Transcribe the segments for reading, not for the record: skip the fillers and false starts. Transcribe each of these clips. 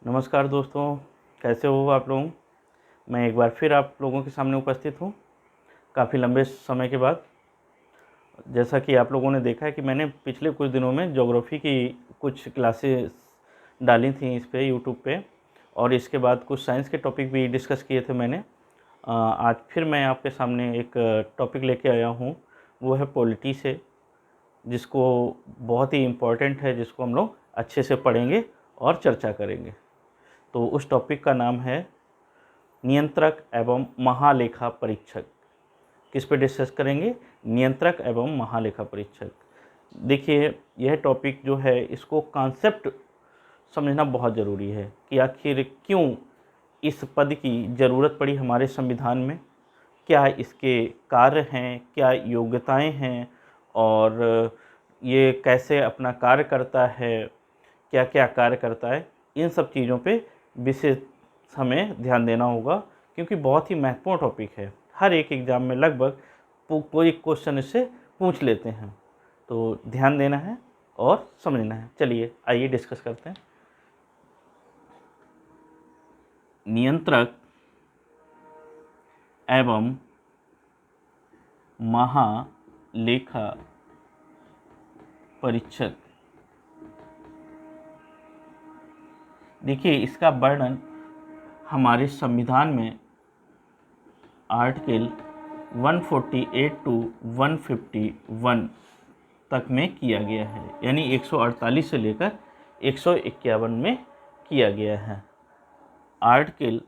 नमस्कार दोस्तों, कैसे हो आप लोग। मैं एक बार फिर आप लोगों के सामने उपस्थित हूँ काफ़ी लंबे समय के बाद। जैसा कि आप लोगों ने देखा है कि मैंने पिछले कुछ दिनों में ज्योग्राफी की कुछ क्लासेस डाली थी इस पे यूट्यूब पे, और इसके बाद कुछ साइंस के टॉपिक भी डिस्कस किए थे मैंने। आज फिर मैं आपके सामने एक टॉपिक लेके आया हूँ, वो है पॉलिटी से, जिसको बहुत ही इम्पोर्टेंट है, जिसको हम लोग अच्छे से पढ़ेंगे और चर्चा करेंगे। तो उस टॉपिक का नाम है नियंत्रक एवं महालेखा परीक्षक। किस पे डिस्कस करेंगे? नियंत्रक एवं महालेखा परीक्षक। देखिए, यह टॉपिक जो है, इसको कॉन्सेप्ट समझना बहुत ज़रूरी है कि आखिर क्यों इस पद की ज़रूरत पड़ी हमारे संविधान में, क्या इसके कार्य हैं, क्या योग्यताएं हैं, और ये कैसे अपना कार्य करता है, क्या क्या कार्य करता है। इन सब चीज़ों पे विशेष हमें ध्यान देना होगा, क्योंकि बहुत ही महत्वपूर्ण टॉपिक है। हर एक एग्ज़ाम में लगभग कोई क्वेश्चन इससे पूछ लेते हैं, तो ध्यान देना है और समझना है। चलिए आइए डिस्कस करते हैं। नियंत्रक एवं महालेखा परीक्षक। देखिए, इसका वर्णन हमारे संविधान में आर्टिकल 148 टू 151 तक में किया गया है, यानी 148 से लेकर 151 में किया गया है। आर्टिकल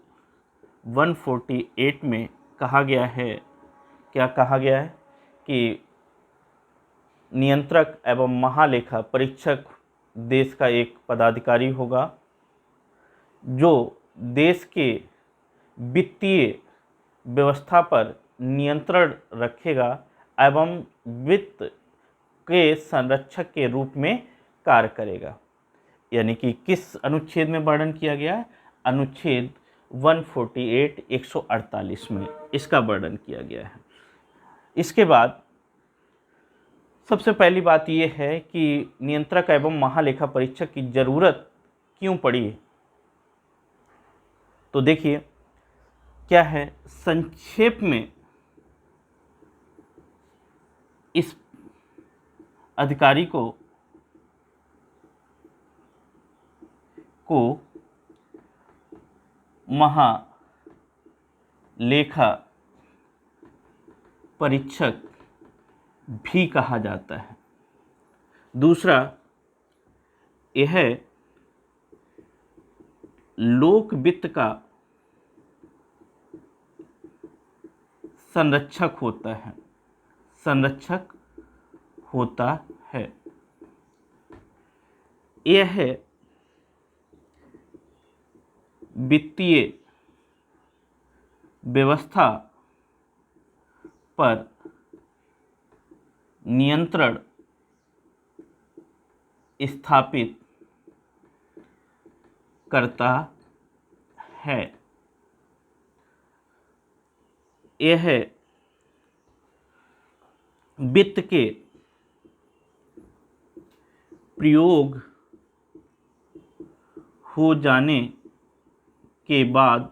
148 में कहा गया है, क्या कहा गया है कि नियंत्रक एवं महालेखा परीक्षक देश का एक पदाधिकारी होगा, जो देश के वित्तीय व्यवस्था पर नियंत्रण रखेगा एवं वित्त के संरक्षक के रूप में कार्य करेगा। यानी कि किस अनुच्छेद में वर्णन किया गया है? अनुच्छेद 148 148 में इसका वर्णन किया गया है। इसके बाद सबसे पहली बात यह है कि नियंत्रक एवं महालेखा परीक्षक की जरूरत क्यों पड़ी। तो देखिए क्या है, संक्षेप में इस अधिकारी को महालेखा परीक्षक भी कहा जाता है। दूसरा, यह लोक वित्त का संरक्षक होता है, संरक्षक होता है। यह वित्तीय व्यवस्था पर नियंत्रण स्थापित करता है। यह वित्त के प्रयोग हो जाने के बाद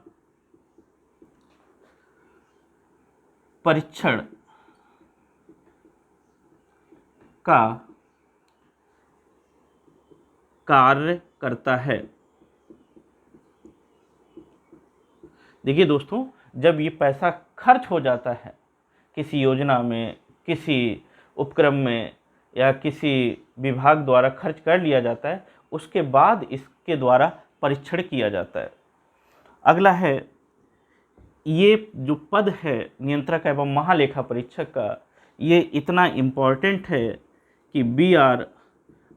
परीक्षण का कार्य करता है। देखिए दोस्तों, जब ये पैसा खर्च हो जाता है किसी योजना में, किसी उपक्रम में, या किसी विभाग द्वारा खर्च कर लिया जाता है, उसके बाद इसके द्वारा परीक्षण किया जाता है। अगला है, ये जो पद है नियंत्रक एवं महालेखा परीक्षक का, ये इतना इम्पोर्टेंट है कि B.R.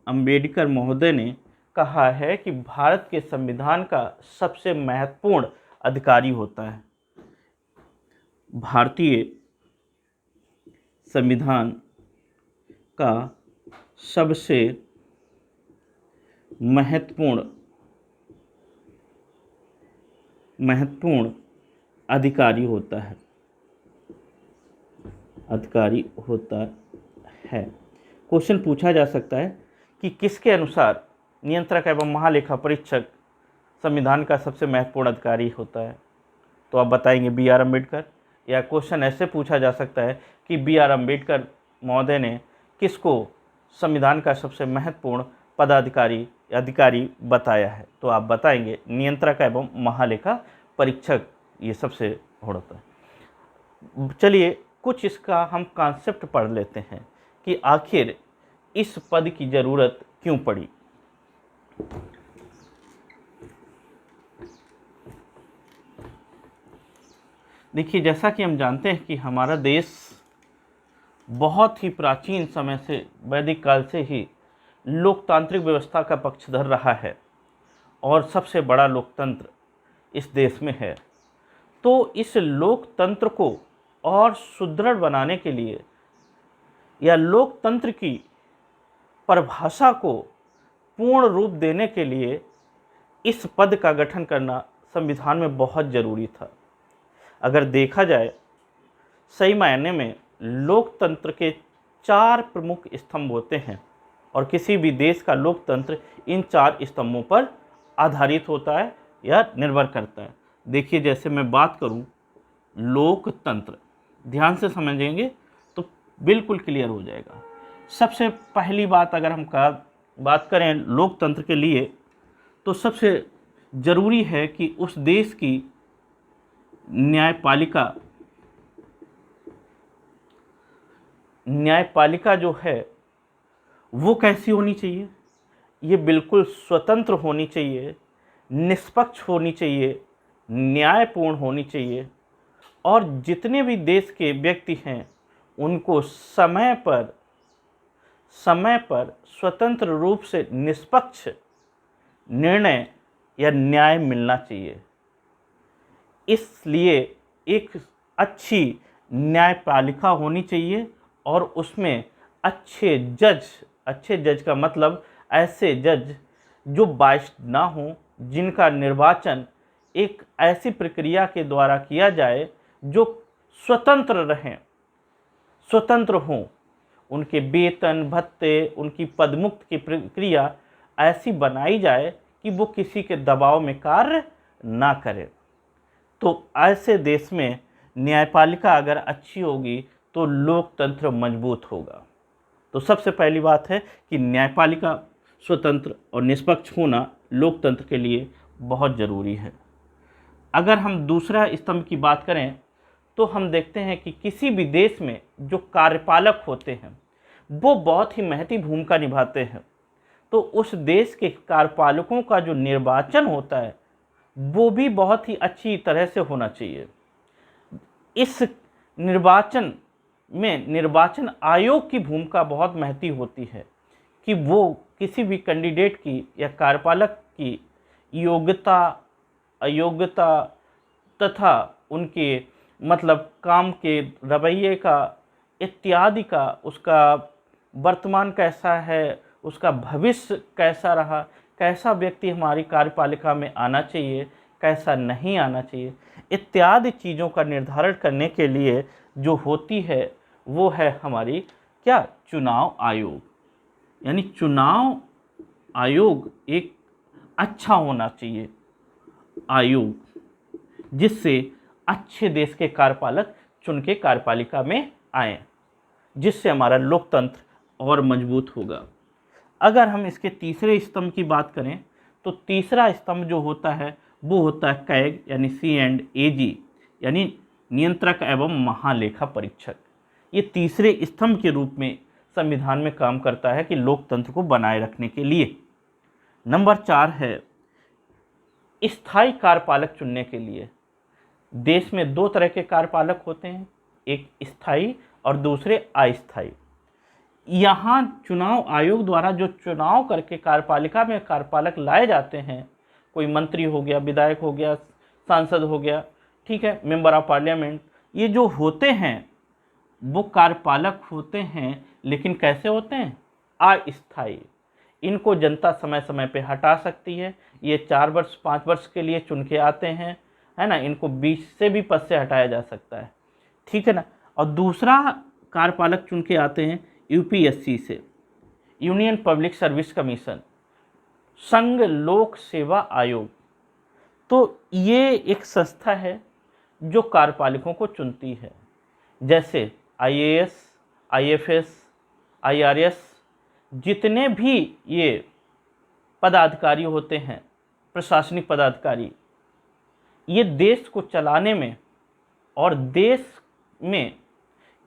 अम्बेडकर महोदय ने कहा है कि भारत के संविधान का सबसे महत्वपूर्ण अधिकारी होता है। भारतीय संविधान का सबसे महत्वपूर्ण अधिकारी होता है, क्वेश्चन पूछा जा सकता है कि किसके अनुसार नियंत्रक एवं महालेखा परीक्षक संविधान का सबसे महत्वपूर्ण अधिकारी होता है? तो आप बताएंगे बी आर अम्बेडकर। या क्वेश्चन ऐसे पूछा जा सकता है कि बी आर अम्बेडकर महोदय ने किसको संविधान का सबसे महत्वपूर्ण पदाधिकारी अधिकारी बताया है? तो आप बताएंगे नियंत्रक एवं महालेखा परीक्षक, ये सबसे होता है। चलिए कुछ इसका हम कॉन्सेप्ट पढ़ लेते हैं कि आखिर इस पद की ज़रूरत क्यों पड़ी। देखिए, जैसा कि हम जानते हैं कि हमारा देश बहुत ही प्राचीन समय से, वैदिक काल से ही लोकतांत्रिक व्यवस्था का पक्षधर रहा है और सबसे बड़ा लोकतंत्र इस देश में है। तो इस लोकतंत्र को और सुदृढ़ बनाने के लिए या लोकतंत्र की परिभाषा को पूर्ण रूप देने के लिए इस पद का गठन करना संविधान में बहुत ज़रूरी था। अगर देखा जाए, सही मायने में लोकतंत्र के 4 प्रमुख स्तंभ होते हैं और किसी भी देश का लोकतंत्र इन 4 स्तंभों पर आधारित होता है या निर्भर करता है। देखिए, जैसे मैं बात करूं लोकतंत्र, ध्यान से समझेंगे तो बिल्कुल क्लियर हो जाएगा। सबसे पहली बात अगर हम बात करें लोकतंत्र के लिए, तो सबसे ज़रूरी है कि उस देश की न्यायपालिका जो है वो कैसी होनी चाहिए? ये बिल्कुल स्वतंत्र होनी चाहिए, निष्पक्ष होनी चाहिए, न्यायपूर्ण होनी चाहिए और जितने भी देश के व्यक्ति हैं उनको समय पर स्वतंत्र रूप से निष्पक्ष निर्णय या न्याय मिलना चाहिए। इसलिए एक अच्छी न्यायपालिका होनी चाहिए और उसमें अच्छे जज का मतलब ऐसे जज जो बायस्ड ना हों, जिनका निर्वाचन एक ऐसी प्रक्रिया के द्वारा किया जाए जो स्वतंत्र हों। उनके वेतन भत्ते, उनकी पदमुक्त की प्रक्रिया ऐसी बनाई जाए कि वो किसी के दबाव में कार्य ना करे। तो ऐसे देश में न्यायपालिका अगर अच्छी होगी तो लोकतंत्र मजबूत होगा। तो सबसे पहली बात है कि न्यायपालिका स्वतंत्र और निष्पक्ष होना लोकतंत्र के लिए बहुत ज़रूरी है। अगर हम दूसरा स्तंभ की बात करें तो हम देखते हैं कि किसी भी देश में जो कार्यपालक होते हैं वो बहुत ही महती भूमिका निभाते हैं। तो उस देश के कार्यपालकों का जो निर्वाचन होता है वो भी बहुत ही अच्छी तरह से होना चाहिए। इस निर्वाचन में निर्वाचन आयोग की भूमिका बहुत महती होती है कि वो किसी भी कैंडिडेट की या कार्यपालक की योग्यता अयोग्यता तथा उनके मतलब काम के रवैये का इत्यादि का, उसका वर्तमान कैसा है, उसका भविष्य कैसा रहा, कैसा व्यक्ति हमारी कार्यपालिका में आना चाहिए, कैसा नहीं आना चाहिए, इत्यादि चीज़ों का निर्धारण करने के लिए जो होती है वो है हमारी क्या, चुनाव आयोग। यानी चुनाव आयोग एक अच्छा होना चाहिए आयोग, जिससे अच्छे देश के कार्यपालक चुन के कार्यपालिका में आएँ, जिससे हमारा लोकतंत्र और मजबूत होगा। अगर हम इसके तीसरे स्तंभ की बात करें तो तीसरा स्तंभ जो होता है वो होता है कैग यानी CAG यानी नियंत्रक एवं महालेखा परीक्षक। ये तीसरे स्तंभ के रूप में संविधान में काम करता है कि लोकतंत्र को बनाए रखने के लिए। नंबर 4 है स्थायी कार्यपालक चुनने के लिए। देश में 2 तरह के कार्यपालक होते हैं, एक स्थायी और दूसरे अस्थायी। यहाँ चुनाव आयोग द्वारा जो चुनाव करके कार्यपालिका में कार्यपालक लाए जाते हैं, कोई मंत्री हो गया, विधायक हो गया, सांसद हो गया, ठीक है, मेंबर ऑफ पार्लियामेंट, ये जो होते हैं वो कार्यपालक होते हैं, लेकिन कैसे होते हैं, अस्थायी। इनको जनता समय समय पे हटा सकती है। ये 4 वर्ष 5 वर्ष के लिए चुन के आते हैं, है ना, इनको बीच से भी पद से हटाया जा सकता है, ठीक है ना। और दूसरा कार्यपालक चुन के आते हैं UPSC से, यूनियन पब्लिक सर्विस कमीशन, संघ लोक सेवा आयोग, तो ये एक संस्था है जो कार्यपालिकों को चुनती है, जैसे आईएएस, आईएफएस, आईआरएस, जितने भी ये पदाधिकारी होते हैं, प्रशासनिक पदाधिकारी, ये देश को चलाने में और देश में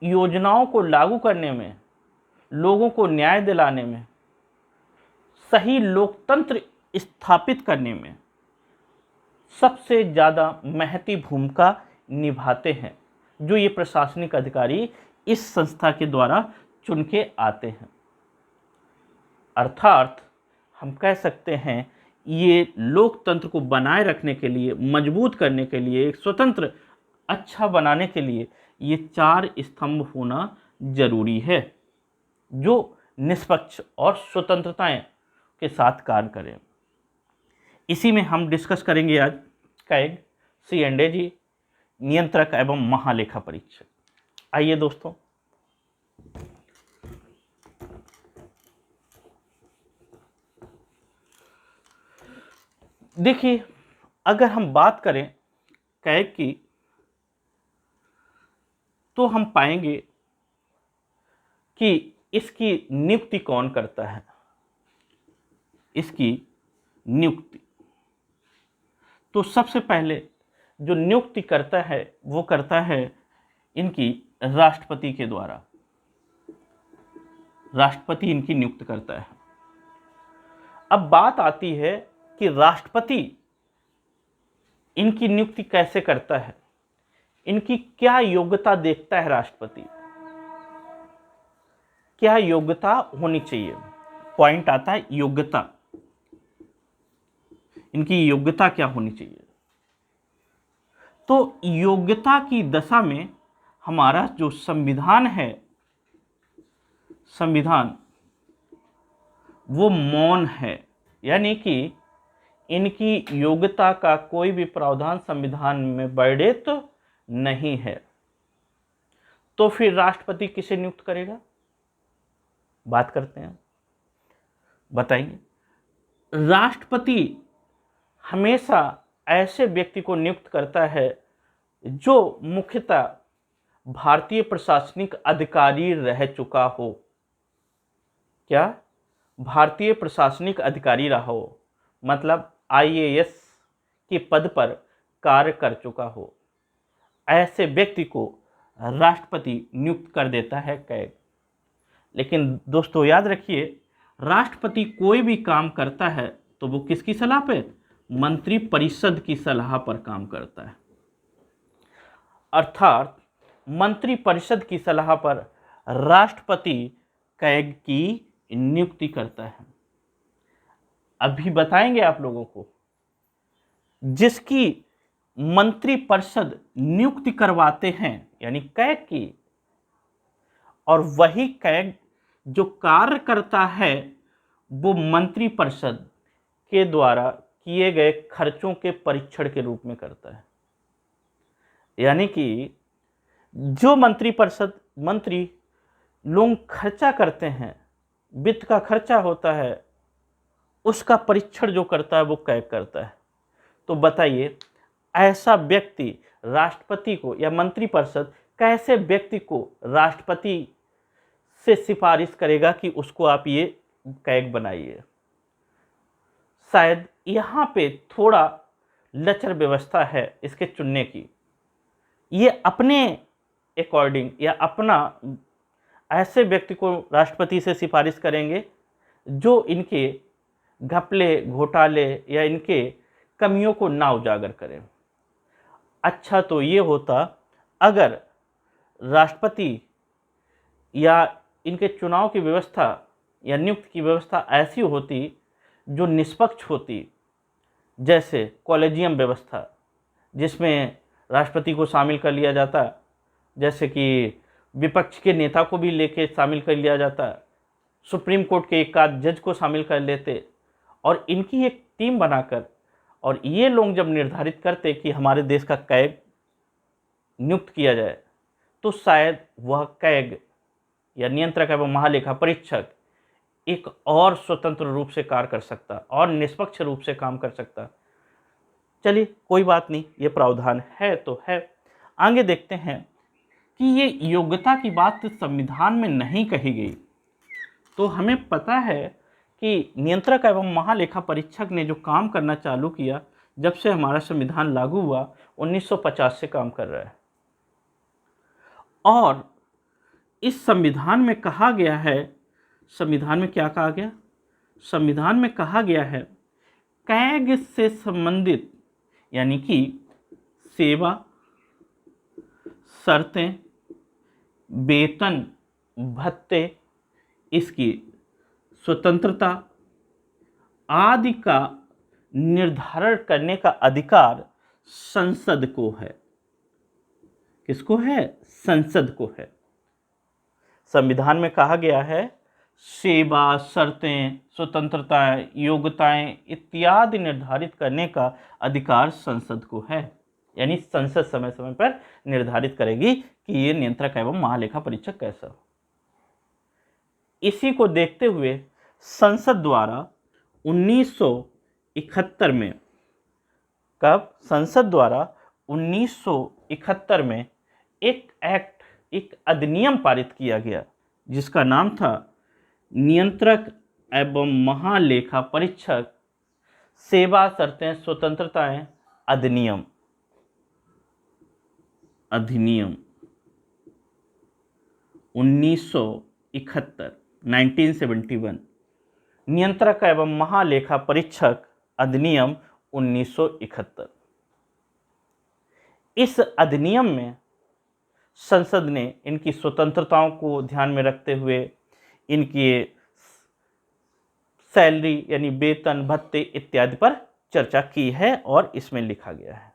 योजनाओं को लागू करने में, लोगों को न्याय दिलाने में, सही लोकतंत्र स्थापित करने में सबसे ज़्यादा महती भूमिका निभाते हैं, जो ये प्रशासनिक अधिकारी इस संस्था के द्वारा चुन के आते हैं। अर्थात हम कह सकते हैं ये लोकतंत्र को बनाए रखने के लिए, मजबूत करने के लिए, एक स्वतंत्र अच्छा बनाने के लिए ये 4 स्तंभ होना जरूरी है, जो निष्पक्ष और स्वतंत्रताएं के साथ कार्य करें। इसी में हम डिस्कस करेंगे आज कैग, C&AG, नियंत्रक एवं महालेखा परीक्षक। आइए दोस्तों, देखिए, अगर हम बात करें कैग की तो हम पाएंगे कि इसकी नियुक्ति कौन करता है। इसकी नियुक्ति तो सबसे पहले जो नियुक्ति करता है वो करता है इनकी राष्ट्रपति के द्वारा। राष्ट्रपति इनकी नियुक्त करता है। अब बात आती है कि राष्ट्रपति इनकी नियुक्ति कैसे करता है, इनकी क्या योग्यता देखता है राष्ट्रपति, क्या योग्यता होनी चाहिए। पॉइंट आता है योग्यता, इनकी योग्यता क्या होनी चाहिए। तो योग्यता की दशा में हमारा जो संविधान है, संविधान वो मौन है, यानी कि इनकी योग्यता का कोई भी प्रावधान संविधान में वर्णित नहीं है। तो फिर राष्ट्रपति किसे नियुक्त करेगा, बात करते हैं, बताइए। राष्ट्रपति हमेशा ऐसे व्यक्ति को नियुक्त करता है जो मुख्यतः भारतीय प्रशासनिक अधिकारी रह चुका हो। क्या? भारतीय प्रशासनिक अधिकारी रहा हो, मतलब आईएएस के पद पर कार्य कर चुका हो। ऐसे व्यक्ति को राष्ट्रपति नियुक्त कर देता है कैग। लेकिन दोस्तों याद रखिए, राष्ट्रपति कोई भी काम करता है तो वो किसकी सलाह पे? मंत्रिपरिषद की सलाह पर काम करता है। अर्थात मंत्रिपरिषद की सलाह पर राष्ट्रपति कैग की नियुक्ति करता है। अभी बताएंगे आप लोगों को, जिसकी मंत्रिपरिषद नियुक्ति करवाते हैं यानी कैग की, और वही कैग जो कार्य करता है वो मंत्रिपरिषद के द्वारा किए गए खर्चों के परीक्षण के रूप में करता है। यानी कि जो मंत्रिपरिषद, मंत्री लोग खर्चा करते हैं, वित्त का खर्चा होता है, उसका परीक्षण जो करता है वो कैग करता है। तो बताइए, ऐसा व्यक्ति राष्ट्रपति को या मंत्रिपरिषद कैसे व्यक्ति को राष्ट्रपति से सिफारिश करेगा कि उसको आप ये कैग बनाइए। शायद यहाँ पे थोड़ा लचर व्यवस्था है इसके चुनने की। ये अपने अकॉर्डिंग या अपना ऐसे व्यक्ति को राष्ट्रपति से सिफारिश करेंगे जो इनके घपले, घोटाले या इनके कमियों को ना उजागर करें। अच्छा तो ये होता अगर राष्ट्रपति या इनके चुनाव की व्यवस्था या नियुक्ति की व्यवस्था ऐसी होती जो निष्पक्ष होती, जैसे कॉलेजियम व्यवस्था जिसमें राष्ट्रपति को शामिल कर लिया जाता, जैसे कि विपक्ष के नेता को भी लेके शामिल कर लिया जाता, सुप्रीम कोर्ट के एक आध जज को शामिल कर लेते और इनकी एक टीम बनाकर, और ये लोग जब निर्धारित करते कि हमारे देश का कैग नियुक्त किया जाए, तो शायद वह कैग या नियंत्रक एवं महालेखा परीक्षक एक और स्वतंत्र रूप से कार्य कर सकता और निष्पक्ष रूप से काम कर सकता। चलिए कोई बात नहीं, ये प्रावधान है तो है। आगे देखते हैं कि ये योग्यता की बात संविधान में नहीं कही गई। तो हमें पता है कि नियंत्रक एवं महालेखा परीक्षक ने जो काम करना चालू किया जब से हमारा संविधान लागू हुआ 1950 से काम कर रहा है। और इस संविधान में कहा गया है, संविधान में क्या कहा गया? संविधान में कहा गया है कैग से संबंधित यानी कि सेवा, शर्तें, वेतन, भत्ते, इसकी स्वतंत्रता आदि का निर्धारण करने का अधिकार संसद को है। किसको है? संसद को है। संविधान में कहा गया है सेवा, शर्तें, स्वतंत्रताएं, योग्यताएं इत्यादि निर्धारित करने का अधिकार संसद को है। यानी संसद समय समय पर निर्धारित करेगी कि ये नियंत्रक एवं महालेखा परीक्षक कैसा हो। इसी को देखते हुए संसद द्वारा 1971 में, कब? संसद द्वारा 1971 में एक एक्ट, एक अधिनियम पारित किया गया जिसका नाम था नियंत्रक एवं महालेखा परीक्षक सेवा, शर्तें, स्वतंत्रताएं अधिनियम। अधिनियम 1971 नियंत्रक एवं महालेखा परीक्षक अधिनियम 1971। इस अधिनियम में संसद ने इनकी स्वतंत्रताओं को ध्यान में रखते हुए इनकी सैलरी यानी वेतन, भत्ते इत्यादि पर चर्चा की है और इसमें लिखा गया है।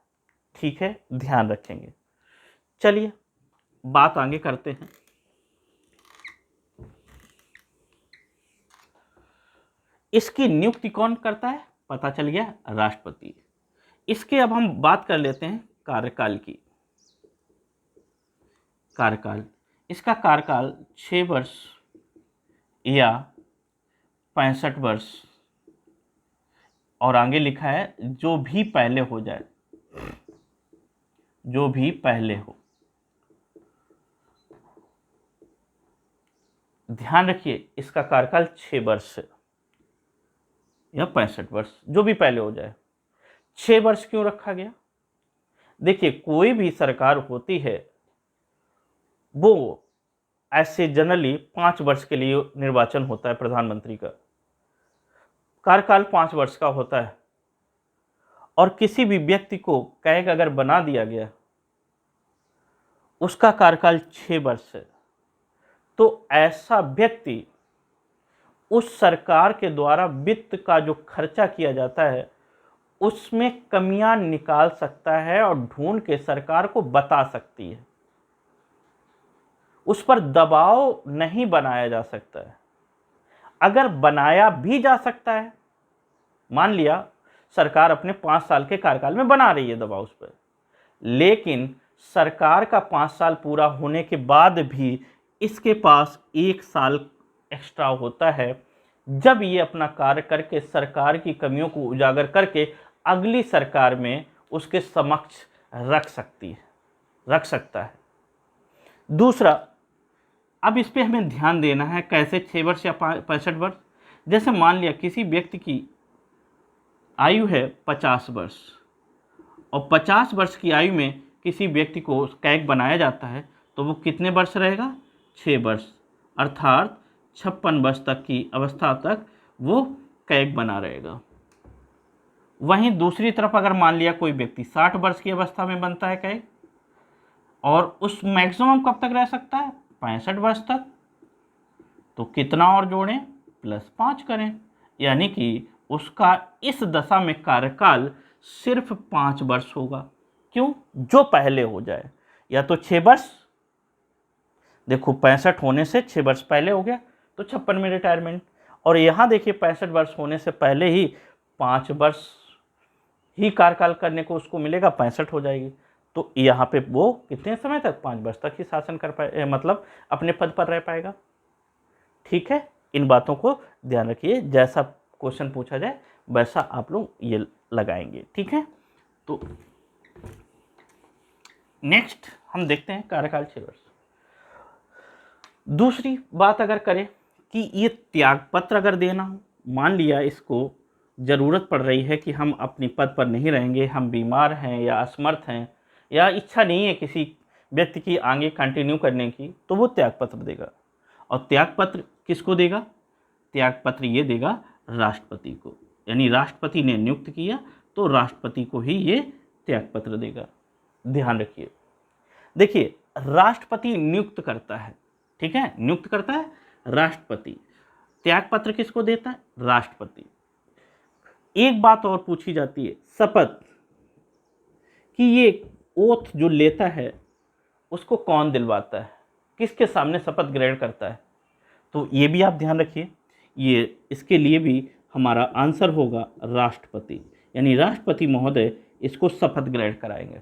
ठीक है, ध्यान रखेंगे। चलिए बात आगे करते हैं। इसकी नियुक्ति कौन करता है? पता चल गया, राष्ट्रपति। इसके अब हम बात कर लेते हैं कार्यकाल की। कार्यकाल, इसका कार्यकाल 6 वर्ष या 65 वर्ष, और आगे लिखा है जो भी पहले हो जाए, जो भी पहले हो। ध्यान रखिए, इसका कार्यकाल 6 वर्ष या 65 वर्ष, जो भी पहले हो जाए। 6 वर्ष क्यों रखा गया? देखिए, कोई भी सरकार होती है वो ऐसे जनरली 5 वर्ष के लिए निर्वाचन होता है। प्रधानमंत्री का कार्यकाल 5 वर्ष का होता है। और किसी भी व्यक्ति को कैग अगर बना दिया गया, उसका कार्यकाल 6 वर्ष है, तो ऐसा व्यक्ति उस सरकार के द्वारा वित्त का जो खर्चा किया जाता है उसमें कमियां निकाल सकता है और ढूंढ के सरकार को बता सकती है। उस पर दबाव नहीं बनाया जा सकता है। अगर बनाया भी जा सकता है, मान लिया सरकार अपने 5 साल के कार्यकाल में बना रही है दबाव उस पर, लेकिन सरकार का 5 साल पूरा होने के बाद भी इसके पास 1 साल एक्स्ट्रा होता है, जब ये अपना कार्य करके सरकार की कमियों को उजागर करके अगली सरकार में उसके समक्ष रख सकता है। दूसरा, अब इस पे हमें ध्यान देना है, कैसे 6 वर्ष या 65 वर्ष। जैसे मान लिया किसी व्यक्ति की आयु है 50 वर्ष और 50 वर्ष की आयु में किसी व्यक्ति को कैग बनाया जाता है, तो वो कितने वर्ष रहेगा? 6 वर्ष, अर्थात 56 वर्ष तक की अवस्था तक वो कैग बना रहेगा। वहीं दूसरी तरफ अगर मान लिया कोई व्यक्ति 60 वर्ष की अवस्था में बनता है कैग, और उस मैक्सिमम कब तक रह सकता है? 65 वर्ष तक। तो कितना और जोड़ें? +5 करें, यानी कि उसका इस दशा में कार्यकाल सिर्फ 5 वर्ष होगा। क्यों? जो पहले हो जाए, या तो 6 वर्ष, देखो 65 होने से 6 वर्ष पहले हो गया तो 56 में रिटायरमेंट, और यहाँ देखिए 65 वर्ष होने से पहले ही 5 वर्ष ही कार्यकाल करने को उसको मिलेगा, 65 हो जाएगी। तो यहाँ पे वो कितने समय तक? 5 वर्ष तक ही शासन कर पाए, मतलब अपने पद पर रह पाएगा। ठीक है, इन बातों को ध्यान रखिए, जैसा क्वेश्चन पूछा जाए वैसा आप लोग ये लगाएंगे। ठीक है, तो नेक्स्ट हम देखते हैं कार्यकाल 6 वर्ष। दूसरी बात अगर करें कि ये त्यागपत्र अगर देना हो, मान लिया इसको ज़रूरत पड़ रही है कि हम अपनी पद पर नहीं रहेंगे, हम बीमार हैं या असमर्थ हैं या इच्छा नहीं है किसी व्यक्ति की आगे कंटिन्यू करने की, तो वो त्यागपत्र देगा। और त्यागपत्र किसको देगा? त्यागपत्र ये देगा राष्ट्रपति को, यानी राष्ट्रपति ने नियुक्त किया तो राष्ट्रपति को ही ये त्यागपत्र देगा। ध्यान रखिए, देखिए राष्ट्रपति नियुक्त करता है, ठीक है, नियुक्त करता है राष्ट्रपति। त्यागपत्र किसको देता है? राष्ट्रपति। एक बात और पूछी जाती है, शपथ कि ये ओथ जो लेता है उसको कौन दिलवाता है, किसके सामने शपथ ग्रहण करता है? तो ये भी आप ध्यान रखिए, ये इसके लिए भी हमारा आंसर होगा राष्ट्रपति, यानी राष्ट्रपति महोदय इसको शपथ ग्रहण कराएंगे।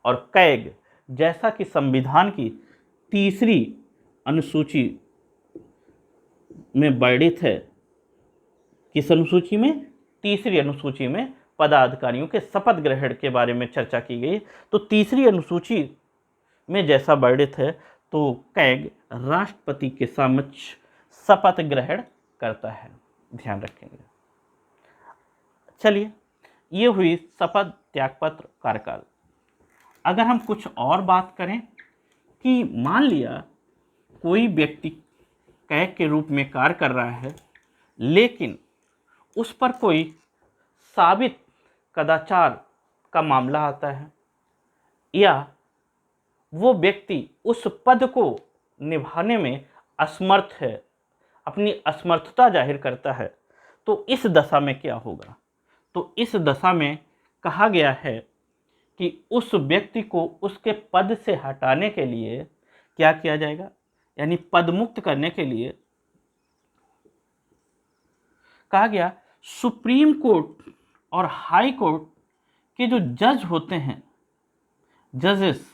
और कैग, जैसा कि संविधान की तीसरी अनुसूची में वर्णित है, किस अनुसूची में? तीसरी अनुसूची में पदाधिकारियों के शपथ ग्रहण के बारे में चर्चा की गई। तो तीसरी अनुसूची में जैसा वर्णित है, तो कैग राष्ट्रपति के समक्ष शपथ ग्रहण करता है, ध्यान रखेंगे। चलिए, ये हुई शपथ, त्यागपत्र, कार्यकाल। अगर हम कुछ और बात करें कि मान लिया कोई व्यक्ति कैग के रूप में कार्य कर रहा है, लेकिन उस पर कोई साबित कदाचार का मामला आता है या वो व्यक्ति उस पद को निभाने में असमर्थ है, अपनी असमर्थता जाहिर करता है, तो इस दशा में क्या होगा? तो इस दशा में कहा गया है कि उस व्यक्ति को उसके पद से हटाने के लिए क्या किया जाएगा, यानी पदमुक्त करने के लिए कहा गया सुप्रीम कोर्ट और हाई कोर्ट के जो जज होते हैं, जजेस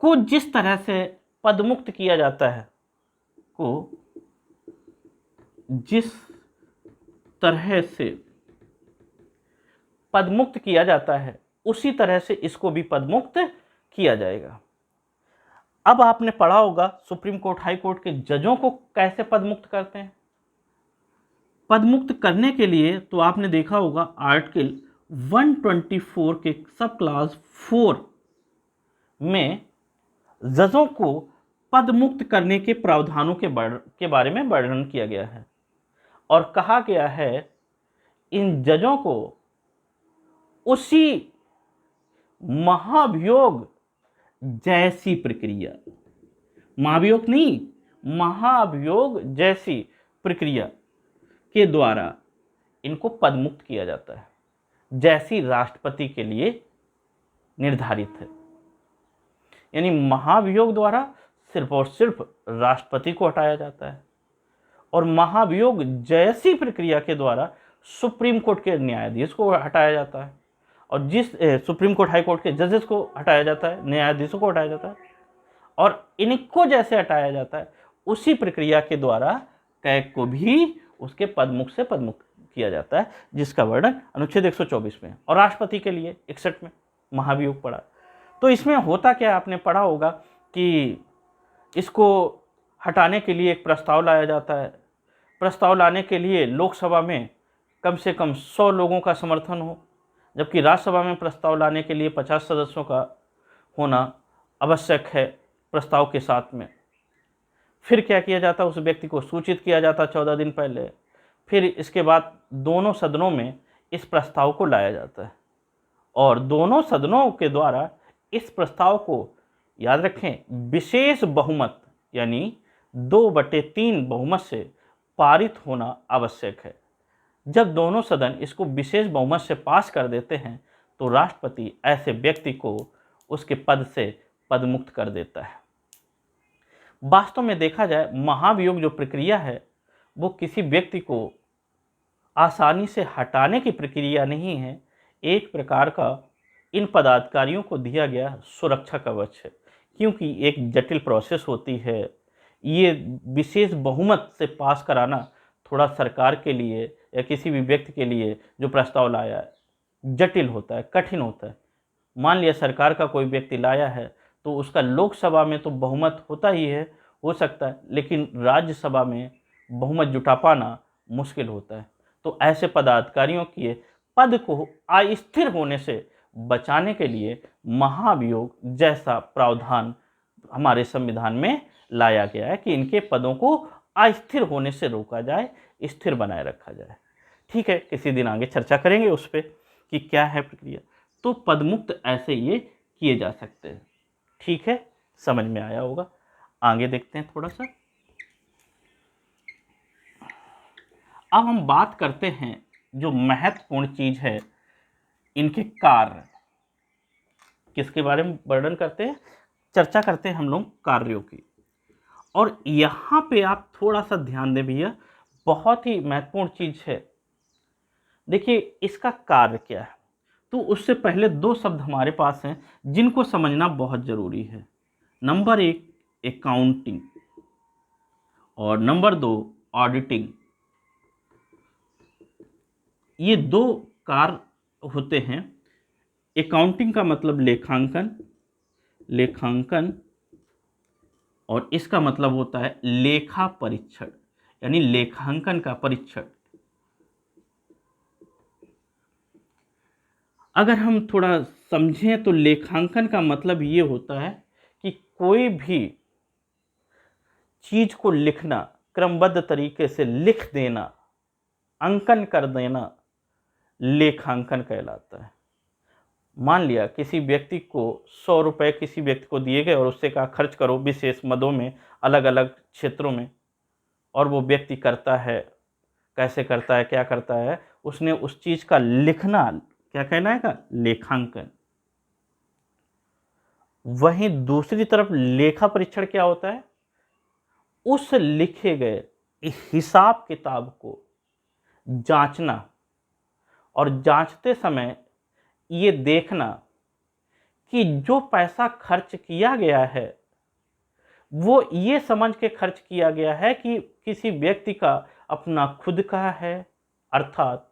को जिस तरह से पदमुक्त किया जाता है, जिस तरह से पदमुक्त किया जाता है उसी तरह से इसको भी पदमुक्त किया जाएगा। अब आपने पढ़ा होगा सुप्रीम कोर्ट, हाई कोर्ट के जजों को कैसे पदमुक्त करते हैं। पदमुक्त करने के लिए तो आपने देखा होगा आर्टिकल 124 के सब क्लास 4 में जजों को पदमुक्त करने के प्रावधानों के बारे में वर्णन किया गया है और कहा गया है इन जजों को उसी महाभियोग जैसी प्रक्रिया, महाभियोग नहीं, महाभियोग जैसी प्रक्रिया के द्वारा इनको पदमुक्त किया जाता है, जैसी राष्ट्रपति के लिए निर्धारित है। यानी महाभियोग द्वारा सिर्फ और सिर्फ राष्ट्रपति को हटाया जाता है और महाभियोग जैसी प्रक्रिया के द्वारा सुप्रीम कोर्ट के न्यायाधीश को हटाया जाता है और जिस सुप्रीम कोर्ट, हाई कोर्ट के जजेस को हटाया जाता है, न्यायाधीशों को हटाया जाता है और इनको जैसे हटाया जाता है उसी प्रक्रिया के द्वारा कैग को भी उसके पदमुक्त से पदमुक्त किया जाता है, जिसका वर्णन अनुच्छेद 124 में और राष्ट्रपति के लिए 61 में महाभियोग पड़ा। तो इसमें होता क्या, आपने पढ़ा होगा कि इसको हटाने के लिए एक प्रस्ताव लाया जाता है। प्रस्ताव लाने के लिए लोकसभा में कम से कम 100 लोगों का समर्थन हो, जबकि राज्यसभा में प्रस्ताव लाने के लिए 50 सदस्यों का होना आवश्यक है प्रस्ताव के साथ में। फिर क्या किया जाता है, उस व्यक्ति को सूचित किया जाता 14 दिन पहले। फिर इसके बाद दोनों सदनों में इस प्रस्ताव को लाया जाता है और दोनों सदनों के द्वारा इस प्रस्ताव को, याद रखें, विशेष बहुमत यानी 2/3 बहुमत से पारित होना आवश्यक है। जब दोनों सदन इसको विशेष बहुमत से पास कर देते हैं तो राष्ट्रपति ऐसे व्यक्ति को उसके पद से पदमुक्त कर देता है। वास्तव में देखा जाए, महाभियोग जो प्रक्रिया है वो किसी व्यक्ति को आसानी से हटाने की प्रक्रिया नहीं है, एक प्रकार का इन पदाधिकारियों को दिया गया सुरक्षा कवच है, क्योंकि एक जटिल प्रोसेस होती है। ये विशेष बहुमत से पास कराना थोड़ा सरकार के लिए या किसी भी व्यक्ति के लिए जो प्रस्ताव लाया है जटिल होता है, कठिन होता है। मान लिया सरकार का कोई व्यक्ति लाया है तो उसका लोकसभा में तो बहुमत होता ही है, हो सकता है, लेकिन राज्यसभा में बहुमत जुटा पाना मुश्किल होता है। तो ऐसे पदाधिकारियों के पद को अस्थिर होने से बचाने के लिए महाभियोग जैसा प्रावधान हमारे संविधान में लाया गया है कि इनके पदों को अस्थिर होने से रोका जाए, स्थिर बनाए रखा जाए। ठीक है, किसी दिन आगे चर्चा करेंगे उस पर कि क्या है प्रक्रिया। तो पदमुक्त ऐसे ये किए जा सकते हैं। ठीक है, समझ में आया होगा। आगे देखते हैं थोड़ा सा। अब हम बात करते हैं जो महत्वपूर्ण चीज है, इनके कार्य। किसके बारे में वर्णन करते हैं, चर्चा करते हैं हम लोग कार्यों की। और यहां पे आप थोड़ा सा ध्यान दें भैया, बहुत ही महत्वपूर्ण चीज है। देखिए इसका कार्य क्या है, तो उससे पहले दो शब्द हमारे पास हैं जिनको समझना बहुत जरूरी है। नंबर 1 अकाउंटिंग और नंबर 2 ऑडिटिंग। ये दो कार्य होते हैं। अकाउंटिंग का मतलब लेखांकन और इसका मतलब होता है लेखा परीक्षण, यानी लेखांकन का परीक्षण। अगर हम थोड़ा समझें तो लेखांकन का मतलब ये होता है कि कोई भी चीज को लिखना, क्रमबद्ध तरीके से लिख देना, अंकन कर देना, लेखांकन कहलाता है। मान लिया किसी व्यक्ति को 100 रुपये किसी व्यक्ति को दिए गए और उससे कहा खर्च करो विशेष मदों में, अलग अलग क्षेत्रों में, और वो व्यक्ति करता है, कैसे करता है, क्या करता है, उसने उस चीज का लिखना, क्या कहना है, लेखांकन। वहीं दूसरी तरफ लेखा परीक्षण क्या होता है, उस लिखे गए हिसाब किताब को जांचना और जांचते समय ये देखना कि जो पैसा खर्च किया गया है वो ये समझ के खर्च किया गया है कि किसी व्यक्ति का अपना खुद का है, अर्थात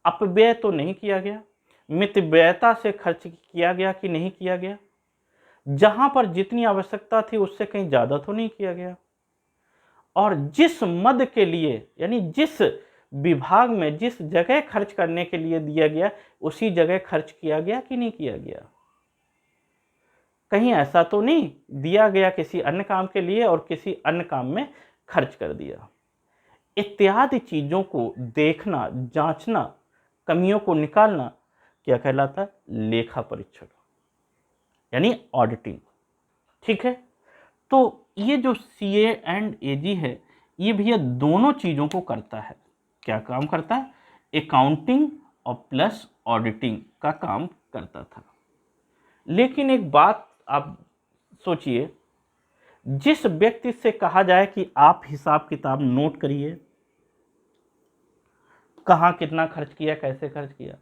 अपव्यय तो नहीं किया गया, मितव्ययता से खर्च किया गया कि नहीं किया गया, जहां पर जितनी आवश्यकता थी उससे कहीं ज्यादा तो नहीं किया गया, और जिस मद के लिए यानी जिस विभाग में जिस जगह खर्च करने के लिए दिया गया उसी जगह खर्च किया गया कि नहीं किया गया। कहीं ऐसा तो नहीं दिया गया किसी अन्य काम के लिए और किसी अन्य काम में खर्च कर दिया। इत्यादि चीजों को देखना, जांचना, कमियों को निकालना क्या कहलाता है, लेखा परीक्षण, यानी ऑडिटिंग। ठीक है, तो ये जो CA एंड AG है ये भैया दोनों चीजों को करता है। क्या काम करता है, अकाउंटिंग और प्लस ऑडिटिंग का काम करता था। लेकिन एक बात आप सोचिए, जिस व्यक्ति से कहा जाए कि आप हिसाब किताब नोट करिए, कहाँ कितना खर्च किया, कैसे खर्च किया,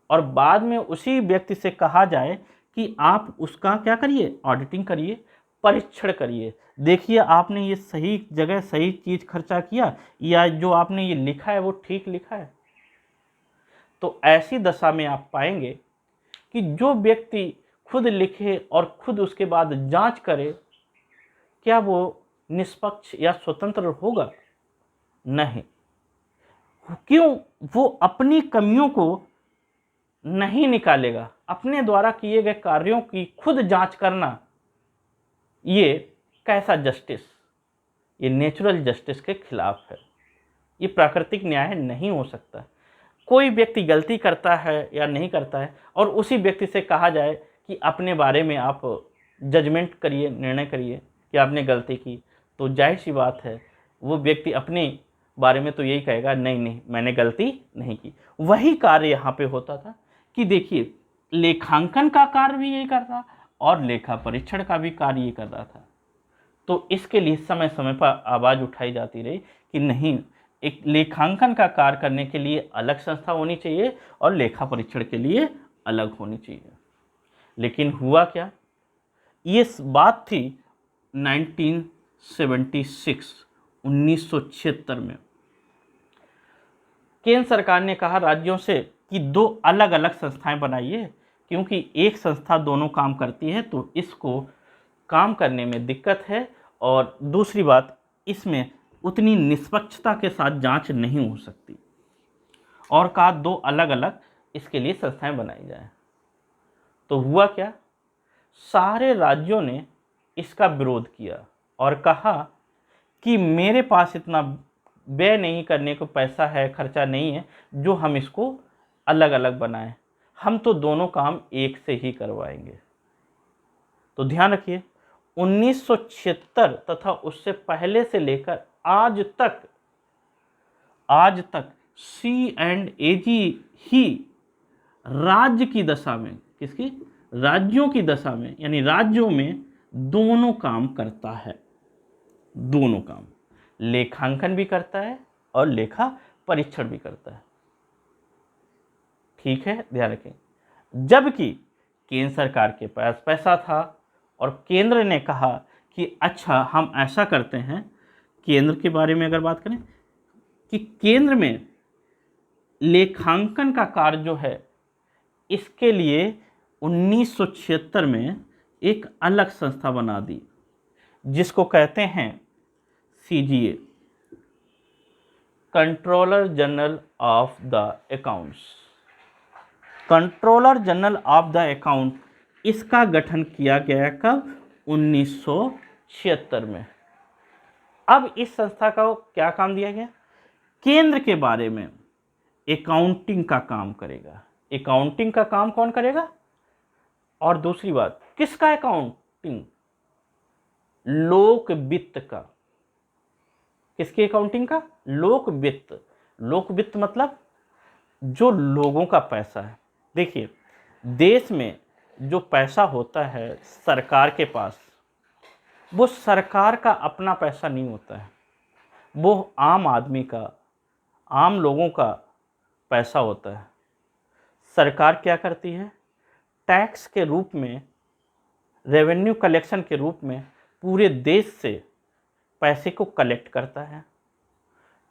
और बाद में उसी व्यक्ति से कहा जाए कि आप उसका क्या करिए, ऑडिटिंग करिए, परीक्षण करिए, देखिए आपने ये सही जगह सही चीज खर्चा किया या जो आपने ये लिखा है वो ठीक लिखा है। तो ऐसी दशा में आप पाएंगे कि जो व्यक्ति खुद लिखे और खुद उसके बाद जांच करे, क्या वो निष्पक्ष या स्वतंत्र होगा? नहीं। क्यों? वो अपनी कमियों को नहीं निकालेगा। अपने द्वारा किए गए कार्यों की खुद जांच करना, ये कैसा जस्टिस, ये नेचुरल जस्टिस के खिलाफ है, ये प्राकृतिक न्याय नहीं हो सकता। कोई व्यक्ति गलती करता है या नहीं करता है और उसी व्यक्ति से कहा जाए कि अपने बारे में आप जजमेंट करिए, निर्णय करिए कि आपने गलती की, तो जाहिर सी बात है वो व्यक्ति अपने बारे में तो यही कहेगा, नहीं नहीं मैंने गलती नहीं की। वही कार्य यहाँ पे होता था कि देखिए लेखांकन का कार्य भी यही कर रहा और लेखा परीक्षण का भी कार्य ये कर रहा था। तो इसके लिए समय समय पर आवाज़ उठाई जाती रही कि नहीं, एक लेखांकन का कार्य करने के लिए अलग संस्था होनी चाहिए और लेखा परीक्षण के लिए अलग होनी चाहिए। लेकिन हुआ क्या, ये बात थी 1976 में। केंद्र सरकार ने कहा राज्यों से कि दो अलग अलग संस्थाएं बनाइए, क्योंकि एक संस्था दोनों काम करती है तो इसको काम करने में दिक्कत है, और दूसरी बात इसमें उतनी निष्पक्षता के साथ जांच नहीं हो सकती, और कहा दो अलग अलग इसके लिए संस्थाएं बनाई जाए। तो हुआ क्या, सारे राज्यों ने इसका विरोध किया और कहा कि मेरे पास इतना व्यय नहीं करने को पैसा है, खर्चा नहीं है जो हम इसको अलग अलग बनाएं, हम तो दोनों काम एक से ही करवाएंगे। तो ध्यान रखिए 1976 तथा उससे पहले से लेकर आज तक C&AG ही राज्य की दशा में, किसकी, राज्यों की दशा में, यानी राज्यों में दोनों काम करता है, दोनों काम, लेखांकन भी करता है और लेखा परीक्षण भी करता है। ठीक है, ध्यान रखें। जबकि केंद्र सरकार के पास पैसा था और केंद्र ने कहा कि अच्छा हम ऐसा करते हैं, केंद्र के बारे में अगर बात करें कि केंद्र में लेखांकन का कार्य जो है इसके लिए 1976 में एक अलग संस्था बना दी जिसको कहते हैं CGA, controller general of the accounts. Controller general of the account, इसका गठन किया गया कब, 1976 में। अब इस संस्था का क्या काम दिया गया, केंद्र के बारे में अकाउंटिंग का काम करेगा। अकाउंटिंग का काम कौन करेगा, और दूसरी बात किसका अकाउंटिंग, लोक वित्त का। किसकी अकाउंटिंग का, लोक वित्त। लोक वित्त मतलब जो लोगों का पैसा है। देखिए देश में जो पैसा होता है सरकार के पास, वो सरकार का अपना पैसा नहीं होता है, वो आम आदमी का, आम लोगों का पैसा होता है। सरकार क्या करती है, टैक्स के रूप में, रेवेन्यू कलेक्शन के रूप में पूरे देश से पैसे को कलेक्ट करता है।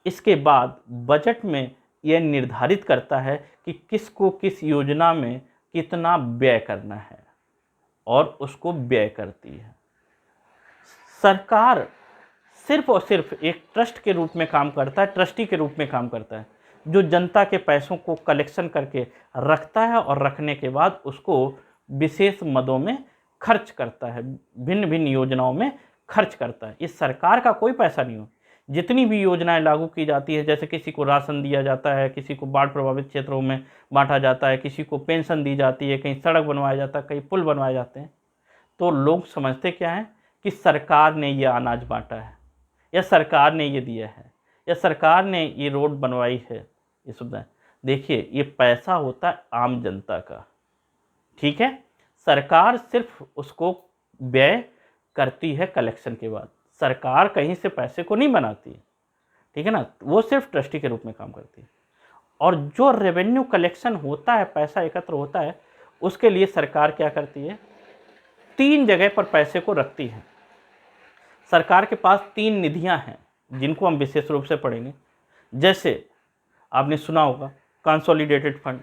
इसके बाद बजट में यह निर्धारित करता है कि किसको किस योजना में कितना व्यय करना है और उसको व्यय करती है। सरकार सिर्फ और सिर्फ एक ट्रस्ट के रूप में काम करता है, ट्रस्टी के रूप में काम करता है, जो जनता के पैसों को कलेक्शन करके रखता है और रखने के बाद उसको विशेष मदों में खर्च करता है, भिन्न भिन्न योजनाओं में खर्च करता है। इस सरकार का कोई पैसा नहीं हो। जितनी भी योजनाएं लागू की जाती है, जैसे किसी को राशन दिया जाता है, किसी को बाढ़ प्रभावित क्षेत्रों में बांटा जाता है, किसी को पेंशन दी जाती है, कहीं सड़क बनवाया जाता है, कहीं पुल बनवाए जाते हैं, तो लोग समझते क्या है कि सरकार ने ये अनाज बांटा है, या सरकार ने ये दिया है, या सरकार ने ये रोड बनवाई है, ये सुविधा। देखिए ये पैसा होता है आम जनता का। ठीक है, सरकार सिर्फ उसको व्यय करती है कलेक्शन के बाद, सरकार कहीं से पैसे को नहीं बनाती है। ठीक है ना, वो सिर्फ ट्रस्टी के रूप में काम करती है। और जो रेवेन्यू कलेक्शन होता है, पैसा एकत्र होता है, उसके लिए सरकार क्या करती है, 3 जगह पर पैसे को रखती है। सरकार के पास 3 निधियां हैं जिनको हम विशेष रूप से पढ़ेंगे। जैसे आपने सुना होगा कंसोलिडेटेड फंड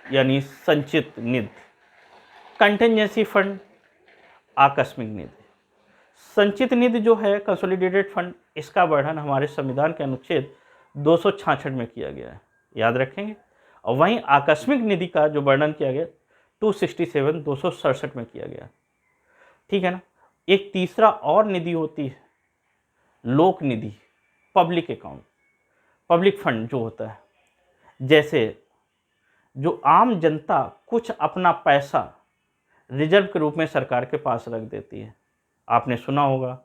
यानी संचित निधि, कंटिजेंसी फंड, आकस्मिक निधि। संचित निधि जो है कंसोलिडेटेड फंड, इसका वर्णन हमारे संविधान के अनुच्छेद 266 में किया गया है, याद रखेंगे। और वहीं आकस्मिक निधि का जो वर्णन किया गया 267 में किया गया। ठीक है ना। एक तीसरा और निधि होती है लोक निधि, पब्लिक अकाउंट, पब्लिक फंड जो होता है। जैसे जो आम जनता कुछ अपना पैसा रिजर्व के रूप में सरकार के पास रख देती है। आपने सुना होगा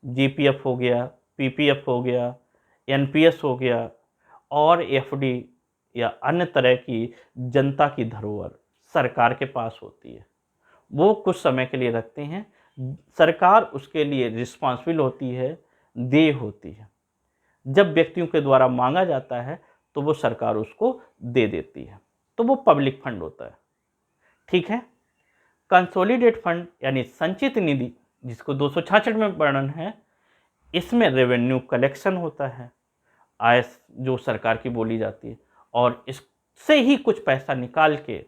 जीपीएफ हो गया, पीपीएफ हो गया, एनपीएस हो गया, और एफडी या अन्य तरह की जनता की धरोहर सरकार के पास होती है। वो कुछ समय के लिए रखते हैं, सरकार उसके लिए रिस्पॉन्सिबल होती है, देय होती है। जब व्यक्तियों के द्वारा मांगा जाता है तो वो सरकार उसको दे देती है, तो वो पब्लिक फंड होता है। ठीक है। कंसोलिडेट फंड यानी संचित निधि, जिसको 266 में वर्णन है, इसमें रेवेन्यू कलेक्शन होता है, आय जो सरकार की बोली जाती है, और इस से ही कुछ पैसा निकाल के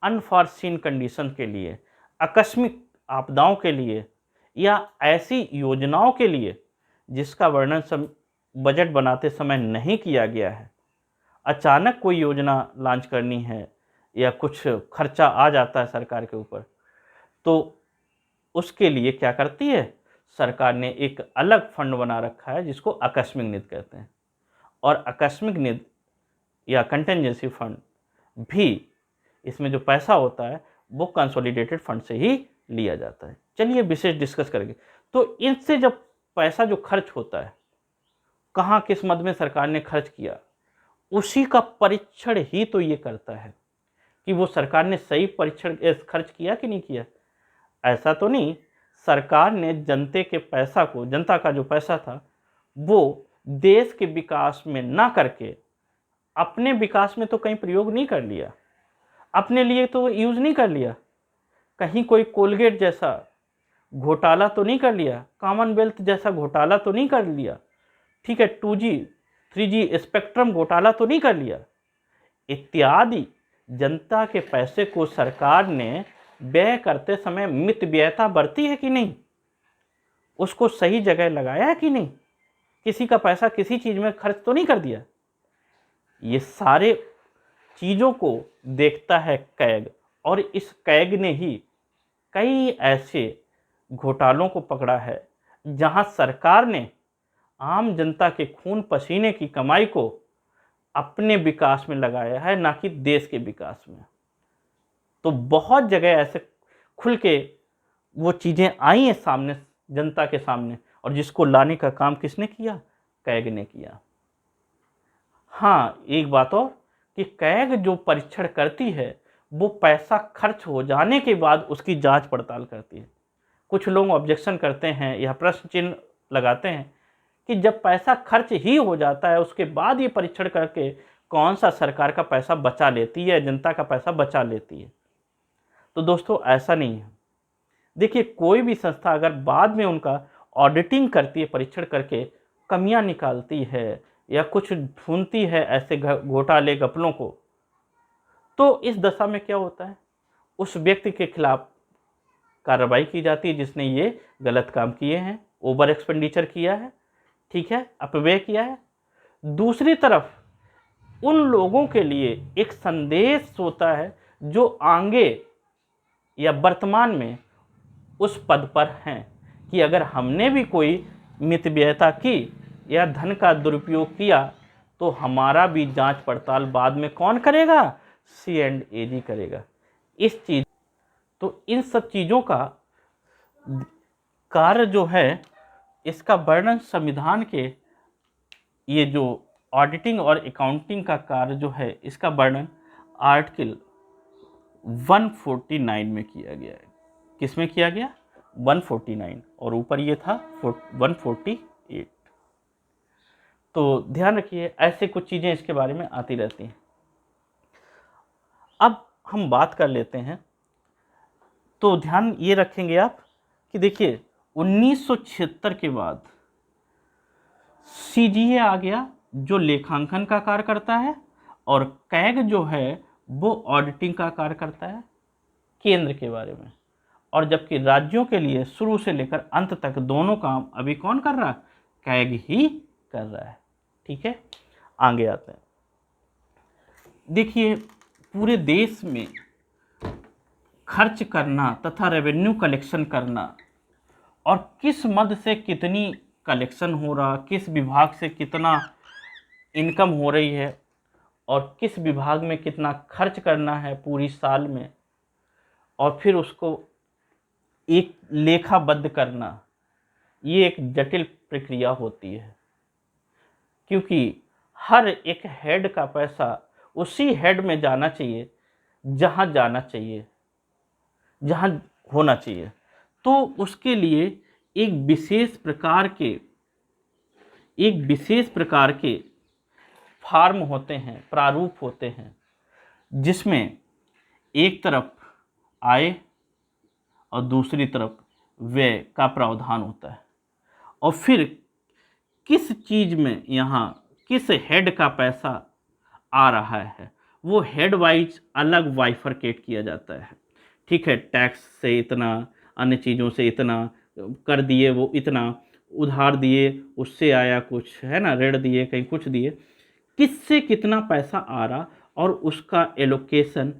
अनफॉरसीन कंडीशन के लिए, आकस्मिक आपदाओं के लिए या ऐसी योजनाओं के लिए जिसका वर्णन बजट बनाते समय नहीं किया गया है, अचानक कोई योजना लॉन्च करनी है या कुछ खर्चा आ जाता है सरकार के ऊपर, तो उसके लिए क्या करती है सरकार ने एक अलग फंड बना रखा है जिसको आकस्मिक निधि कहते हैं। और आकस्मिक निधि या कंटिजेंसी फंड भी, इसमें जो पैसा होता है वो कंसोलिडेटेड फंड से ही लिया जाता है। चलिए विशेष डिस्कस करेंगे। तो इनसे जब पैसा जो खर्च होता है, कहाँ किस मद में सरकार ने खर्च किया, उसी का परीक्षण ही तो ये करता है कि वो सरकार ने सही परीक्षण खर्च किया कि नहीं किया। ऐसा तो नहीं सरकार ने जनता का जो पैसा था वो देश के विकास में ना करके अपने विकास में तो कहीं प्रयोग नहीं कर लिया, अपने लिए तो यूज़ नहीं कर लिया, कहीं कोई कोलगेट जैसा घोटाला तो नहीं कर लिया, कॉमनवेल्थ जैसा घोटाला तो नहीं कर लिया, ठीक है, 2G 3G स्पेक्ट्रम घोटाला तो नहीं कर लिया इत्यादि। जनता के पैसे को सरकार ने व्यय करते समय मितव्ययता बरती है कि नहीं, उसको सही जगह लगाया है कि नहीं, किसी का पैसा किसी चीज़ में खर्च तो नहीं कर दिया। ये सारे चीज़ों को देखता है कैग, और इस कैग ने ही कई ऐसे घोटालों को पकड़ा है जहां सरकार ने आम जनता के खून पसीने की कमाई को अपने विकास में लगाया है, ना कि देश के विकास में। तो बहुत जगह ऐसे खुल के वो चीज़ें आई हैं सामने, जनता के सामने, और जिसको लाने का काम किसने किया, कैग ने किया। हाँ, एक बात और कि कैग जो परीक्षण करती है वो पैसा खर्च हो जाने के बाद उसकी जांच पड़ताल करती है। कुछ लोग ऑब्जेक्शन करते हैं या प्रश्न चिन्ह लगाते हैं कि जब पैसा खर्च ही हो जाता है उसके बाद ये परीक्षण करके कौन सा सरकार का पैसा बचा लेती है, जनता का पैसा बचा लेती है। तो दोस्तों ऐसा नहीं है। देखिए, कोई भी संस्था अगर बाद में उनका ऑडिटिंग करती है, परीक्षण करके कमियां निकालती है या कुछ ढूंढती है ऐसे घोटाले घपलों को, तो इस दशा में क्या होता है, उस व्यक्ति के खिलाफ कार्रवाई की जाती है जिसने ये गलत काम किए हैं, ओवर एक्सपेंडिचर किया है, ठीक है, अपव्यय किया है। दूसरी तरफ उन लोगों के लिए एक संदेश होता है जो आगे या वर्तमान में उस पद पर हैं कि अगर हमने भी कोई मितव्ययता की या धन का दुरुपयोग किया तो हमारा भी जांच पड़ताल बाद में कौन करेगा, C&AG करेगा। इस चीज, तो इन सब चीज़ों का कार्य जो है, इसका वर्णन संविधान के, ये जो ऑडिटिंग और अकाउंटिंग का कार्य जो है, इसका वर्णन आर्टिकल 149 में किया गया है। किस में किया गया, 149, और ऊपर ये था 148। तो ध्यान रखिए, ऐसे कुछ चीज़ें इसके बारे में आती रहती हैं। अब हम बात कर लेते हैं, तो ध्यान ये रखेंगे आप कि देखिए 1976 के बाद CGA आ गया जो लेखांकन का कार्य करता है, और कैग जो है वो ऑडिटिंग का कार्य करता है केंद्र के बारे में। और जबकि राज्यों के लिए शुरू से लेकर अंत तक दोनों काम अभी कौन कर रहा है, कैग ही कर रहा है। ठीक है, आगे आते हैं। देखिए, पूरे देश में खर्च करना तथा रेवेन्यू कलेक्शन करना, और किस मद से कितनी कलेक्शन हो रहा, किस विभाग से कितना इनकम हो रही है, और किस विभाग में कितना खर्च करना है पूरी साल में, और फिर उसको एक लेखाबद्ध करना, ये एक जटिल प्रक्रिया होती है। क्योंकि हर एक हेड का पैसा उसी हेड में जाना चाहिए जहाँ जाना चाहिए, जहाँ होना चाहिए। तो उसके लिए एक विशेष प्रकार के फार्म होते हैं, प्रारूप होते हैं, जिसमें एक तरफ आय और दूसरी तरफ व्यय का प्रावधान होता है, और फिर किस चीज़ में यहाँ किस हेड का पैसा आ रहा है वो हेड वाइज अलग बाइफरकेट किया जाता है। ठीक है, टैक्स से इतना, अन्य चीज़ों से इतना, कर दिए वो इतना, उधार दिए उससे आया कुछ, है ना, ऋण दिए कहीं कुछ दिए, किससे कितना पैसा आ रहा, और उसका एलोकेशन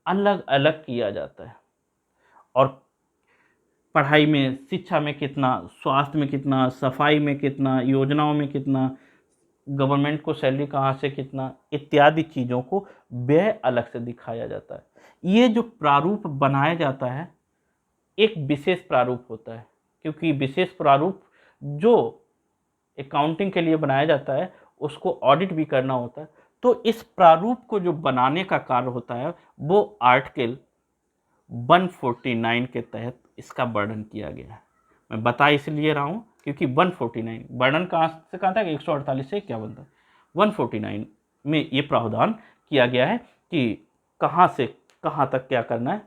अलग अलग किया जाता है। और पढ़ाई में, शिक्षा में कितना, स्वास्थ्य में कितना, सफाई में कितना, योजनाओं में कितना, गवर्नमेंट को सैलरी कहाँ से कितना, इत्यादि चीज़ों को व्यय अलग से दिखाया जाता है। ये जो प्रारूप बनाया जाता है एक विशेष प्रारूप होता है, क्योंकि विशेष प्रारूप जो अकाउंटिंग के लिए बनाया जाता है उसको ऑडिट भी करना होता है। तो इस प्रारूप को जो बनाने का कार्य होता है वो आर्टिकल 149 के तहत इसका वर्णन किया गया है। मैं बता इसलिए रहा हूँ क्योंकि 149 वर्णन कहाँ से कहाँ था, 148 से क्या बनता है, 149 में ये प्रावधान किया गया है कि कहाँ से कहाँ तक क्या करना है।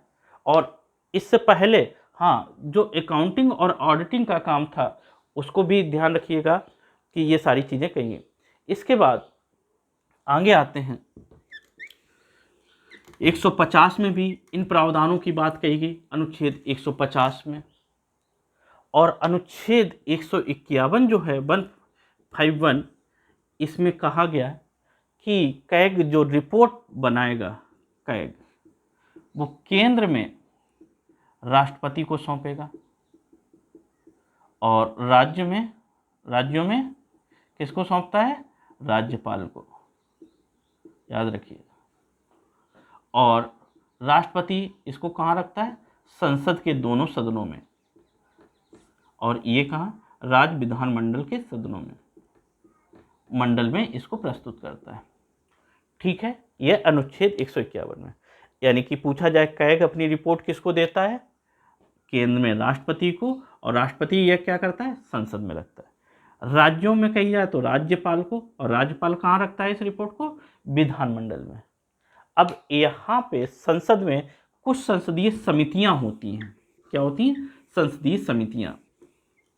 और इससे पहले हाँ, जो अकाउंटिंग और ऑडिटिंग का काम था उसको भी ध्यान रखिएगा कि ये सारी चीज़ें कहेंगे। इसके बाद आगे आते हैं 150 में भी इन प्रावधानों की बात कही गई, अनुच्छेद 150 में। और अनुच्छेद 151 जो है 151, इसमें कहा गया कि कैग जो रिपोर्ट बनाएगा, कैग वो केंद्र में राष्ट्रपति को सौंपेगा और राज्यों में किसको सौंपता है, राज्यपाल को, याद रखिए। और राष्ट्रपति इसको कहाँ रखता है, संसद के दोनों सदनों में, और ये कहाँ, राज्य विधानमंडल के सदनों में, मंडल में इसको प्रस्तुत करता है। ठीक है, यह अनुच्छेद 151 में। यानी कि पूछा जाए कैग अपनी रिपोर्ट किसको देता है, केंद्र में राष्ट्रपति को, और राष्ट्रपति यह क्या करता है, संसद में रखता है। राज्यों में कही जाए तो राज्यपाल को, और राज्यपाल कहाँ रखता है इस रिपोर्ट को, विधानमंडल में। अब यहाँ पे संसद में कुछ संसदीय समितियां होती हैं। क्या होती हैं, संसदीय समितियां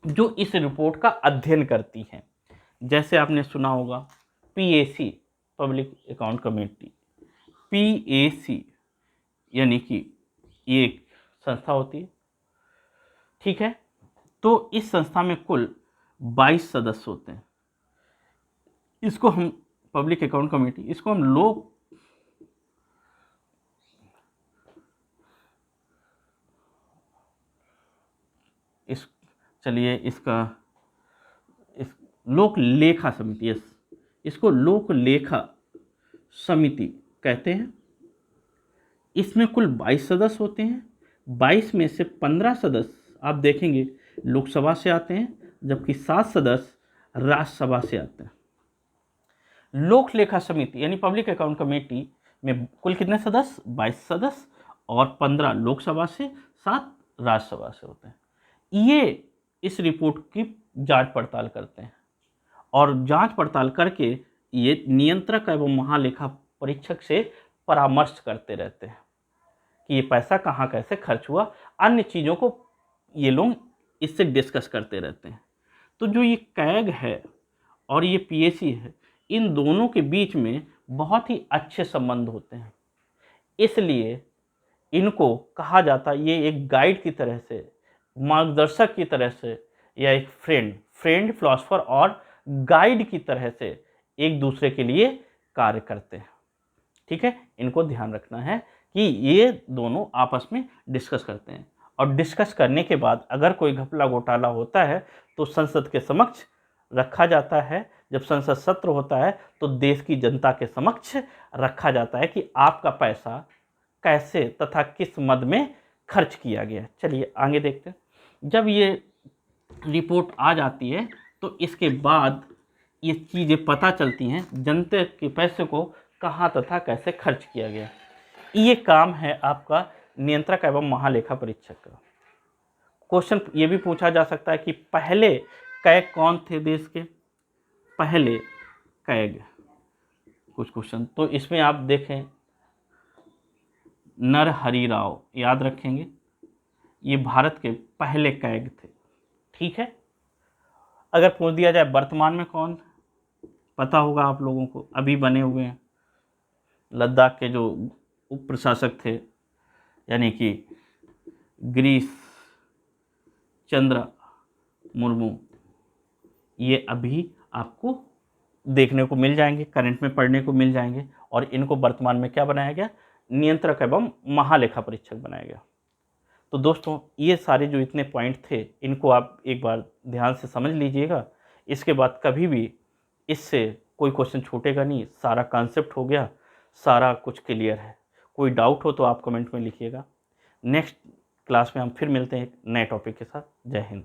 जो इस रिपोर्ट का अध्ययन करती हैं। जैसे आपने सुना होगा PAC, public account committee, PAC यानी कि ये एक संस्था होती है। ठीक है, तो इस संस्था में कुल 22 सदस्य होते हैं। इसको हम पब्लिक अकाउंट कमेटी, इसको हम लोग लोक लेखा समिति, इसको लोक लेखा समिति कहते हैं। इसमें कुल 22 सदस्य होते हैं। 22 में से 15 सदस्य आप देखेंगे लोकसभा से आते हैं, जबकि 7 सदस्य राज्यसभा से आते हैं। लोक लेखा समिति यानी पब्लिक अकाउंट कमेटी में कुल कितने सदस्य, 22 सदस्य, और 15 लोकसभा से, 7 राज्यसभा से होते हैं। ये इस रिपोर्ट की जांच पड़ताल करते हैं, और जांच पड़ताल करके ये नियंत्रक एवं महालेखा परीक्षक से परामर्श करते रहते हैं कि ये पैसा कहाँ कैसे खर्च हुआ, अन्य चीज़ों को ये लोग इससे डिस्कस करते रहते हैं। तो जो ये कैग है और ये पीएसी है, इन दोनों के बीच में बहुत ही अच्छे संबंध होते हैं, इसलिए इनको कहा जाता है, ये एक गाइड की तरह से, मार्गदर्शक की तरह से, या एक फ्रेंड फिलोसोफर और गाइड की तरह से एक दूसरे के लिए कार्य करते हैं। ठीक है, इनको ध्यान रखना है कि ये दोनों आपस में डिस्कस करते हैं, और डिस्कस करने के बाद अगर कोई घपला घोटाला होता है तो संसद के समक्ष रखा जाता है। जब संसद सत्र होता है तो देश की जनता के समक्ष रखा जाता है कि आपका पैसा कैसे तथा किस मद में खर्च किया गया। चलिए आगे देखते हैं। जब ये रिपोर्ट आ जाती है तो इसके बाद ये चीज़ें पता चलती हैं, जनता के पैसे को कहाँ तथा कैसे खर्च किया गया। ये काम है आपका नियंत्रक एवं महालेखा परीक्षक का। क्वेश्चन ये भी पूछा जा सकता है कि पहले कैग कौन थे देश के, पहले कैग, कुछ क्वेश्चन तो इसमें आप देखें, नरहरि राव, याद रखेंगे, ये भारत के पहले कैग थे। ठीक है, अगर पूछ दिया जाए वर्तमान में कौन, पता होगा आप लोगों को, अभी बने हुए हैं, लद्दाख के जो उप प्रशासक थे यानी कि गिरीश चंद्र मुर्मू, ये अभी आपको देखने को मिल जाएंगे, करंट में पढ़ने को मिल जाएंगे। और इनको वर्तमान में क्या बनाया गया, नियंत्रक एवं महालेखा परीक्षक बनाया गया। तो दोस्तों ये सारे जो इतने पॉइंट थे इनको आप एक बार ध्यान से समझ लीजिएगा। इसके बाद कभी भी इससे कोई क्वेश्चन छूटेगा नहीं, सारा कॉन्सेप्ट हो गया, सारा कुछ क्लियर है। कोई डाउट हो तो आप कमेंट में लिखिएगा। नेक्स्ट क्लास में हम फिर मिलते हैं एक नए टॉपिक के साथ। जय हिंद।